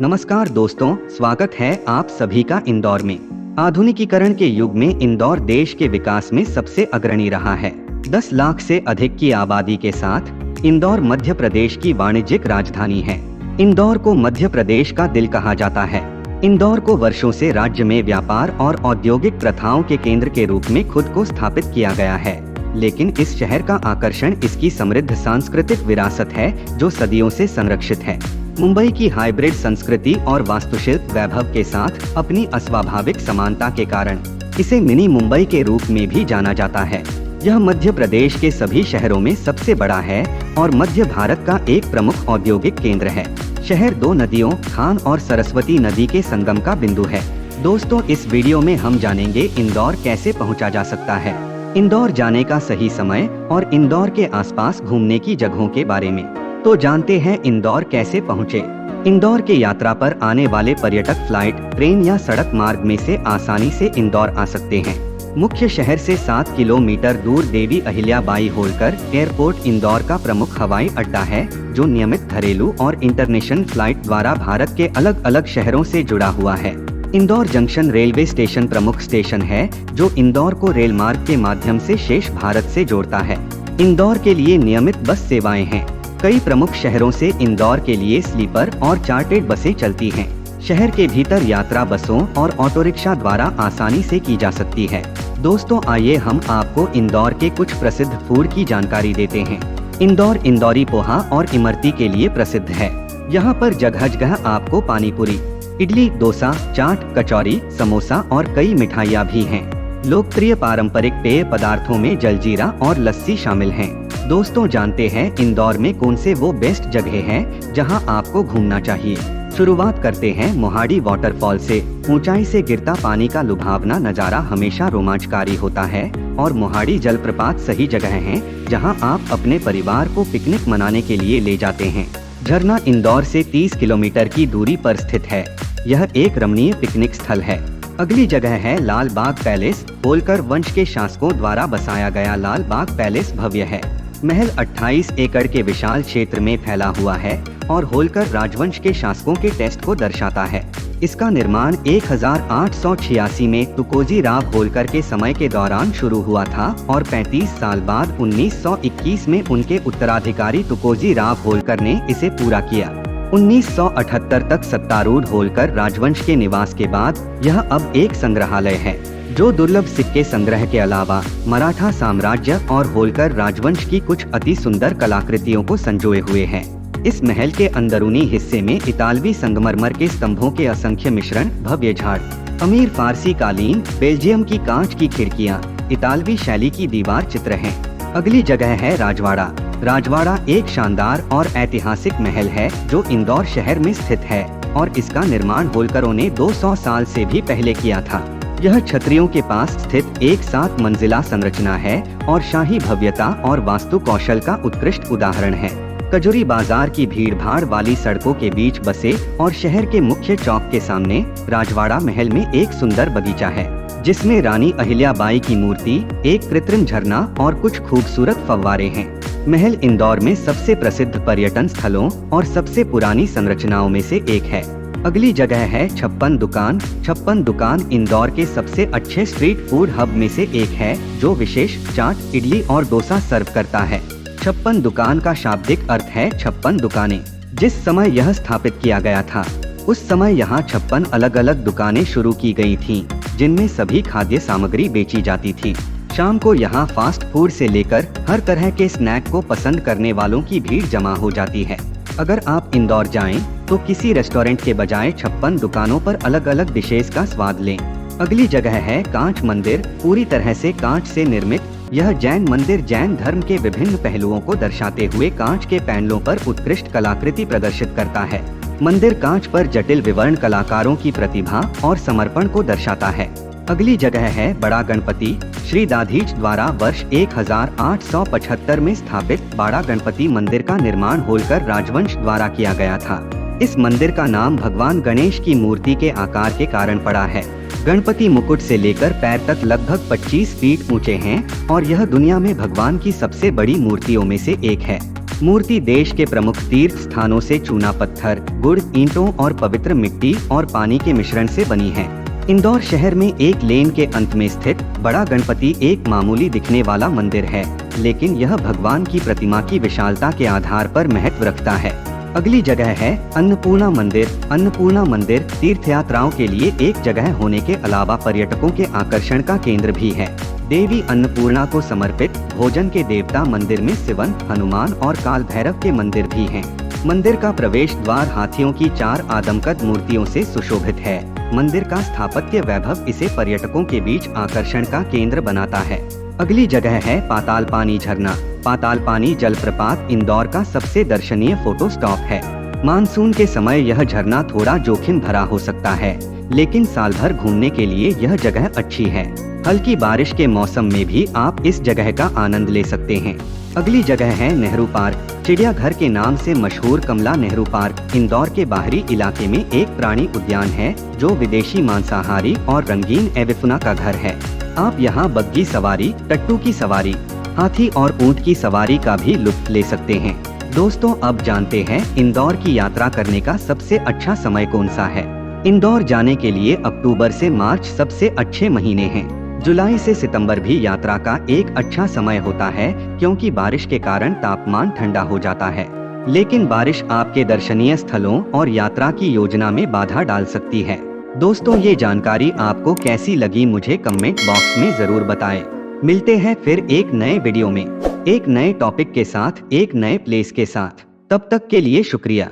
नमस्कार दोस्तों, स्वागत है आप सभी का इंदौर में। आधुनिकीकरण के युग में इंदौर देश के विकास में सबसे अग्रणी रहा है। 10 लाख से अधिक की आबादी के साथ इंदौर मध्य प्रदेश की वाणिज्यिक राजधानी है। इंदौर को मध्य प्रदेश का दिल कहा जाता है। इंदौर को वर्षों से राज्य में व्यापार और औद्योगिक प्रथाओं के केंद्र के रूप में खुद को स्थापित किया गया है, लेकिन इस शहर का आकर्षण इसकी समृद्ध सांस्कृतिक विरासत है जो सदियों से संरक्षित है। मुंबई की हाइब्रिड संस्कृति और वास्तुशिल्प वैभव के साथ अपनी अस्वाभाविक समानता के कारण इसे मिनी मुंबई के रूप में भी जाना जाता है। यह मध्य प्रदेश के सभी शहरों में सबसे बड़ा है और मध्य भारत का एक प्रमुख औद्योगिक केंद्र है। शहर 2 नदियों खान और सरस्वती नदी के संगम का बिंदु है। दोस्तों, इस वीडियो में हम जानेंगे इंदौर कैसे पहुंचा जा सकता है, इंदौर जाने का सही समय और इंदौर के आसपास घूमने की जगहों के बारे में। तो जानते हैं इंदौर कैसे पहुँचे। इंदौर के यात्रा पर आने वाले पर्यटक फ्लाइट, ट्रेन या सड़क मार्ग में से आसानी से इंदौर आ सकते हैं। मुख्य शहर से 7 किलोमीटर दूर देवी अहिल्याबाई होलकर एयरपोर्ट इंदौर का प्रमुख हवाई अड्डा है, जो नियमित घरेलू और इंटरनेशनल फ्लाइट द्वारा भारत के अलग अलग शहरों से जुड़ा हुआ है। इंदौर जंक्शन रेलवे स्टेशन प्रमुख स्टेशन है जो इंदौर को रेल मार्ग के माध्यम से शेष भारत से जोड़ता है। इंदौर के लिए नियमित बस सेवाएं हैं। कई प्रमुख शहरों से इंदौर के लिए स्लीपर और चार्टर्ड बसें चलती हैं। शहर के भीतर यात्रा बसों और ऑटो रिक्शा द्वारा आसानी से की जा सकती है। दोस्तों, आइए हम आपको इंदौर के कुछ प्रसिद्ध फूड की जानकारी देते हैं। इंदौर इंदौरी पोहा और इमरती के लिए प्रसिद्ध है। यहाँ पर जगह जगह आपको पानीपुरी, इडली, डोसा, चाट, कचौरी, समोसा और कई मिठाइयाँ भी हैं। लोकप्रिय पारंपरिक पेय पदार्थों में जलजीरा और लस्सी शामिल हैं। दोस्तों, जानते हैं इंदौर में कौन से वो बेस्ट जगह हैं जहां आपको घूमना चाहिए। शुरुआत करते हैं मोहाड़ी वाटरफॉल से। ऊंचाई से गिरता पानी का लुभावना नजारा हमेशा रोमांचकारी होता है और मोहाड़ी जलप्रपात सही जगह है जहां आप अपने परिवार को पिकनिक मनाने के लिए ले जाते हैं। झरना इंदौर से 30 किलोमीटर की दूरी पर स्थित है। यह एक रमणीय पिकनिक स्थल है। अगली जगह है लाल बाग पैलेस। होलकर वंश के शासकों द्वारा बसाया गया लाल बाग पैलेस भव्य है। महल 28 एकड़ के विशाल क्षेत्र में फैला हुआ है और होलकर राजवंश के शासकों के टेस्ट को दर्शाता है। इसका निर्माण 1886 में तुकोजी राव होलकर के समय के दौरान शुरू हुआ था और 35 साल बाद 1921 में उनके उत्तराधिकारी तुकोजी राव होलकर ने इसे पूरा किया। 1978 तक सत्तारूढ़ होलकर राजवंश के निवास के बाद यह अब एक संग्रहालय है जो दुर्लभ सिक्के संग्रह के अलावा मराठा साम्राज्य और होलकर राजवंश की कुछ अति सुंदर कलाकृतियों को संजोए हुए है। इस महल के अंदरूनी हिस्से में इतालवी संगमरमर के स्तंभों के असंख्य मिश्रण, भव्य झाड़, अमीर फारसी कालीन, बेल्जियम की कांच की खिड़कियां, इतालवी शैली की दीवार चित्र हैं। अगली जगह है राजवाड़ा। राजवाड़ा एक शानदार और ऐतिहासिक महल है जो इंदौर शहर में स्थित है और इसका निर्माण होलकरों ने 200 साल से भी पहले किया था। यह क्षत्रियों के पास स्थित एक 7 मंजिला संरचना है और शाही भव्यता और वास्तु कौशल का उत्कृष्ट उदाहरण है। कजोरी बाजार की भीड़भाड़ वाली सड़कों के बीच बसे और शहर के मुख्य चौक के सामने राजवाड़ा महल में एक सुंदर बगीचा है जिसमें रानी अहिल्याबाई की मूर्ति, एक कृत्रिम झरना और कुछ खूबसूरत फव्वारे हैं। महल इंदौर में सबसे प्रसिद्ध पर्यटन स्थलों और सबसे पुरानी संरचनाओं में से एक है। अगली जगह है छप्पन दुकान। छप्पन दुकान इंदौर के सबसे अच्छे स्ट्रीट फूड हब में से एक है जो विशेष चाट, इडली और डोसा सर्व करता है। छप्पन दुकान का शाब्दिक अर्थ है 56 दुकानें। जिस समय यह स्थापित किया गया था उस समय यहाँ 56 अलग अलग दुकानें शुरू की गई थीं, जिनमें सभी खाद्य सामग्री बेची जाती थी। शाम को यहाँ फास्ट फूड से लेकर हर तरह के स्नैक को पसंद करने वालों की भीड़ जमा हो जाती है। अगर आप इंदौर जाएं तो किसी रेस्टोरेंट के बजाय 56 दुकानों पर अलग अलग डिशेस का स्वाद लें। अगली जगह है कांच मंदिर। पूरी तरह से कांच से निर्मित यह जैन मंदिर जैन धर्म के विभिन्न पहलुओं को दर्शाते हुए कांच के पैनलों पर उत्कृष्ट कलाकृति प्रदर्शित करता है। मंदिर कांच पर जटिल विवर्ण कलाकारों की प्रतिभा और समर्पण को दर्शाता है। अगली जगह है बड़ा गणपति। श्री दाधीच द्वारा वर्ष 1875 में स्थापित बड़ा गणपति मंदिर का निर्माण होलकर राजवंश द्वारा किया गया था। इस मंदिर का नाम भगवान गणेश की मूर्ति के आकार के कारण पड़ा है। गणपति मुकुट से लेकर पैर तक लगभग 25 फीट ऊंचे हैं और यह दुनिया में भगवान की सबसे बड़ी मूर्तियों में से एक है। मूर्ति देश के प्रमुख तीर्थ स्थानों से चूना पत्थर, गुड़, ईंटों और पवित्र मिट्टी और पानी के मिश्रण से बनी है। इंदौर शहर में एक लेन के अंत में स्थित बड़ा गणपति एक मामूली दिखने वाला मंदिर है, लेकिन यह भगवान की प्रतिमा की विशालता के आधार पर महत्व रखता है। अगली जगह है अन्नपूर्णा मंदिर। अन्नपूर्णा मंदिर तीर्थयात्राओं के लिए एक जगह होने के अलावा पर्यटकों के आकर्षण का केंद्र भी है। देवी अन्नपूर्णा को समर्पित भोजन के देवता मंदिर में शिवन, हनुमान और काल भैरव के मंदिर भी हैं। मंदिर का प्रवेश द्वार हाथियों की 4 आदमकद मूर्तियों से सुशोभित है। मंदिर का स्थापत्य वैभव इसे पर्यटकों के बीच आकर्षण का केंद्र बनाता है। अगली जगह है पाताल पानी झरना। पाताल पानी जलप्रपात इंदौर का सबसे दर्शनीय फोटो स्टॉप है। मानसून के समय यह झरना थोड़ा जोखिम भरा हो सकता है, लेकिन साल भर घूमने के लिए यह जगह अच्छी है। हल्की बारिश के मौसम में भी आप इस जगह का आनंद ले सकते हैं। अगली जगह है नेहरू पार्क। चिड़ियाघर के नाम से मशहूर कमला नेहरू पार्क इंदौर के बाहरी इलाके में एक प्राणी उद्यान है, जो विदेशी मांसाहारी और रंगीन एविफुना का घर है। आप यहाँ बग्गी सवारी, टट्टू की सवारी, हाथी और ऊंट की सवारी का भी लुत्फ ले सकते हैं। दोस्तों, अब जानते हैं इंदौर की यात्रा करने का सबसे अच्छा समय कौन सा है। इंदौर जाने के लिए अक्टूबर से मार्च सबसे अच्छे महीने हैं। जुलाई से सितंबर भी यात्रा का एक अच्छा समय होता है, क्योंकि बारिश के कारण तापमान ठंडा हो जाता है। लेकिन बारिश आपके दर्शनीय स्थलों और यात्रा की योजना में बाधा डाल सकती है। दोस्तों, ये जानकारी आपको कैसी लगी मुझे कमेंट बॉक्स में जरूर बताएं। मिलते हैं फिर एक नए वीडियो में, एक नए टॉपिक के साथ, एक नए प्लेस के साथ। तब तक के लिए शुक्रिया।